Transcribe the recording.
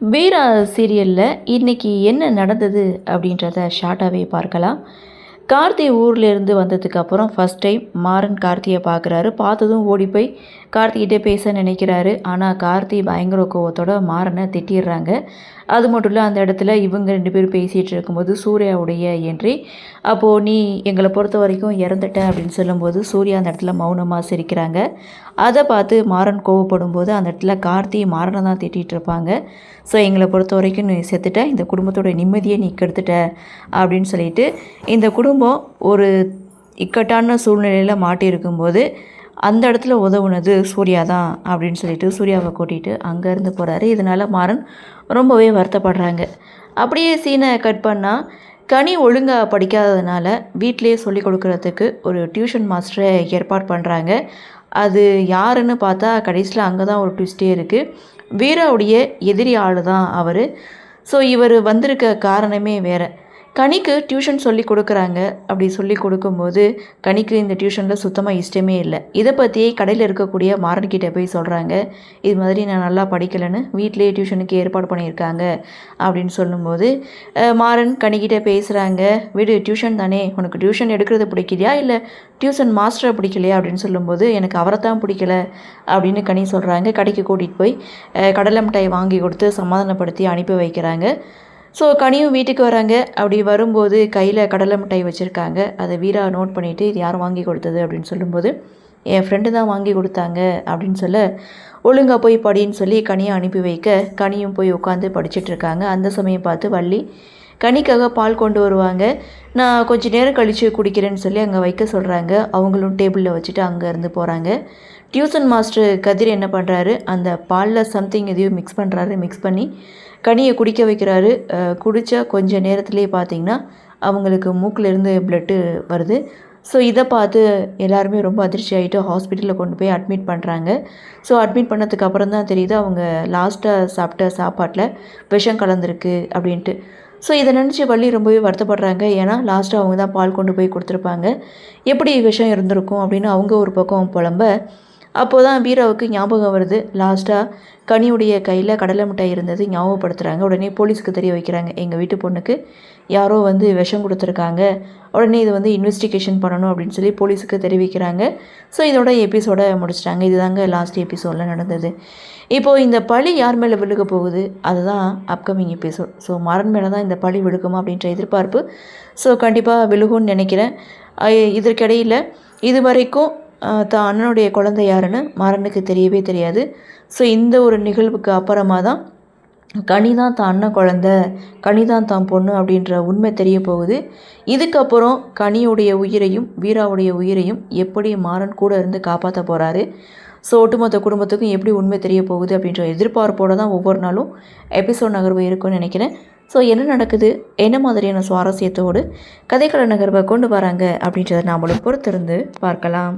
வீரா சீரியலில் இன்னைக்கு என்ன நடந்தது அப்படின்றத ஷார்ட்டாகவே பார்க்கலாம். கார்த்தி ஊர்லேருந்து வந்ததுக்கப்புறம் ஃபஸ்ட் டைம் மாறன் கார்த்தியை பார்க்குறாரு. பார்த்ததும் ஓடி போய் கார்த்திகிட்டே பேச நினைக்கிறாரு. ஆனால் கார்த்தி பயங்கர கோவத்தோட மாறனை திட்டிடுறாங்க. அது மட்டும் இல்லை, அந்த இடத்துல இவங்க 2 பேரும் பேசிகிட்டு இருக்கும்போது சூர்யாவுடைய என்ட்ரி. அப்போது நீ எங்களை பொறுத்த வரைக்கும் இறந்துட்ட அப்படின்னு சொல்லும்போது சூர்யா அந்த இடத்துல மௌனமாக சிரிக்கிறாங்க. அதை பார்த்து மாறன் கோவப்படும் போது அந்த இடத்துல கார்த்தி மாறனை தான் திட்டிகிட்டு இருப்பாங்க. ஸோ எங்களை பொறுத்த வரைக்கும் நீ செத்துட்ட, இந்த குடும்பத்தோட நிம்மதியை நீ கெடுத்துட்ட அப்படின்னு சொல்லிட்டு இந்த குடும்பம் ஒரு இக்கட்டான சூழ்நிலையில் மாட்டியிருக்கும்போது அந்த இடத்துல உதவுனது சூர்யா தான் அப்படின்னு சொல்லிட்டு சூர்யாவை கூட்டிகிட்டு அங்கேருந்து போகிறாரு. இதனால் மாறன் ரொம்பவே வருத்தப்படுறாங்க. அப்படியே சீனை கட் பண்ணால் கனி ஒழுங்காக படிக்காததுனால வீட்டிலேயே சொல்லி கொடுக்குறதுக்கு ஒரு டியூஷன் மாஸ்டரை ஏற்பாடு பண்ணுறாங்க. அது யாருன்னு பார்த்தா கடைசியில் அங்கே தான் ஒரு ட்விஸ்டே இருக்குது. வீராவுடைய எதிரி ஆள் தான் அவர். ஸோ இவர் வந்திருக்க காரணமே வேறு. கனிக்கு டியூஷன் சொல்லி கொடுக்குறாங்க. அப்படி சொல்லி கொடுக்கும்போது கனிக்கு இந்த டியூஷனில் சுத்தமாக இஷ்டமே இல்லை. இதை பற்றி கடையில் இருக்கக்கூடிய மாறன்கிட்ட போய் சொல்கிறாங்க. இது மாதிரி நான் நல்லா படிக்கலைன்னு வீட்டிலேயே டியூஷனுக்கு ஏற்பாடு பண்ணியிருக்காங்க அப்படின்னு சொல்லும்போது மாறன் கனிக்கிட்ட பேசுகிறாங்க. விடு, டியூஷன் தானே, உனக்கு டியூஷன் எடுக்கிறது பிடிக்கலையா இல்லை டியூஷன் மாஸ்டரை பிடிக்கலையா அப்படின்னு சொல்லும்போது எனக்கு அவரை தான் பிடிக்கல அப்படின்னு கனி சொல்கிறாங்க. கடைக்கு கூட்டிகிட்டு போய் கடலை மிட்டாய் வாங்கி கொடுத்து சமாதானப்படுத்தி அனுப்பி வைக்கிறாங்க. ஸோ கனியும் வீட்டுக்கு வராங்க. அப்படி வரும்போது கையில் கடலை மிட்டாய் வச்சுருக்காங்க. அதை வீரா நோட் பண்ணிவிட்டு இது யார் வாங்கி கொடுத்தது அப்படின்னு சொல்லும்போது என் ஃப்ரெண்டு தான் வாங்கி கொடுத்தாங்க அப்படின்னு சொல்ல, ஒழுங்காக போய் படின்னு சொல்லி கனியை அனுப்பி வைக்க கனியும் போய் உட்காந்து படிச்சுட்ருக்காங்க. அந்த சமயம் பார்த்து வள்ளி கனிக்காக பால் கொண்டு வருவாங்க. நான் கொஞ்சம் நேரம் கழித்து குடிக்கிறேன்னு சொல்லி அங்கே வைக்க சொல்கிறாங்க. அவங்களும் டேபிளில் வச்சுட்டு அங்கேருந்து போகிறாங்க. டியூஷன் மாஸ்டர் கதிர் என்ன பண்ணுறாரு, அந்த பாலில் சம்திங் எதையும் மிக்ஸ் பண்ணுறாரு. மிக்ஸ் பண்ணி கனியை குடிக்க வைக்கிறாரு. குடித்தா கொஞ்சம் நேரத்துலேயே பார்த்திங்கன்னா அவங்களுக்கு மூக்கிலேருந்து பிளட்டு வருது. ஸோ இதை பார்த்து எல்லாருமே ரொம்ப அதிர்ச்சி ஆகிட்டு ஹாஸ்பிட்டலில் கொண்டு போய் அட்மிட் பண்ணுறாங்க. ஸோ அட்மிட் பண்ணதுக்கு அப்புறம் தான் தெரியுது அவங்க லாஸ்ட்டாக சாப்பிட்ட சாப்பாட்டில் விஷம் கலந்துருக்கு அப்படின்ட்டு. ஸோ இதை நினச்சி வள்ளி ரொம்பவே வருத்தப்படுறாங்க. ஏன்னா லாஸ்ட்டாக அவங்க தான் பால் கொண்டு போய் கொடுத்துருப்பாங்க. எப்படி விஷம் இருந்திருக்கும் அப்படின்னு அவங்க ஒரு பக்கம் புலம்ப, அப்போது தான் வீராவுக்கு ஞாபகம் வருது. லாஸ்ட்டாக கனியுடைய கையில் கடலை மிட்டாய் இருந்தது ஞாபகப்படுத்துகிறாங்க. உடனே போலீஸுக்கு தெரிய வைக்கிறாங்க, எங்கள் வீட்டு பொண்ணுக்கு யாரோ விஷம் கொடுத்துருக்காங்க, உடனே இது இன்வெஸ்டிகேஷன் பண்ணணும் அப்படின்னு சொல்லி போலீஸுக்கு தெரிவிக்கிறாங்க. ஸோ இதோட எபிசோடை முடிச்சிட்டாங்க. இதுதாங்க லாஸ்ட் எபிசோடில் நடந்தது. இப்போது இந்த பழி யார் மேலே விழுக போகுது, அதுதான் அப்கமிங் எபிசோட். ஸோ மாறன் மேலே தான் இந்த பழி விழுகுமா அப்படின்ற எதிர்பார்ப்பு. ஸோ கண்டிப்பாக விழுகும்னு நினைக்கிறேன். இதற்கிடையில் இது வரைக்கும் தான் அண்ணனுடைய குழந்தை யாருன்னு மாறனுக்கு தெரியவே தெரியாது. ஸோ இந்த ஒரு நிகழ்வுக்கு அப்புறமா தான் கனி தான் தான் அண்ணன் குழந்தை, கனி தான் தான் பொண்ணு அப்படின்ற உண்மை தெரிய போகுது. இதுக்கப்புறம் கனியுடைய உயிரையும் வீராவுடைய உயிரையும் எப்படி மாறன் கூட இருந்து காப்பாற்ற போகிறாரு, ஸோ ஒட்டுமொத்த குடும்பத்துக்கும் எப்படி உண்மை தெரிய போகுது அப்படின்ற எதிர்பார்ப்போடு தான் ஒவ்வொரு நாளும் எபிசோட் நகர்வு இருக்குன்னு நினைக்கிறேன். ஸோ என்ன நடக்குது, என்ன மாதிரியான சுவாரஸ்யத்தோடு கதைக்கள நகர்வை கொண்டு வராங்க அப்படின்றத நாமளும் பொறுத்திருந்து பார்க்கலாம்.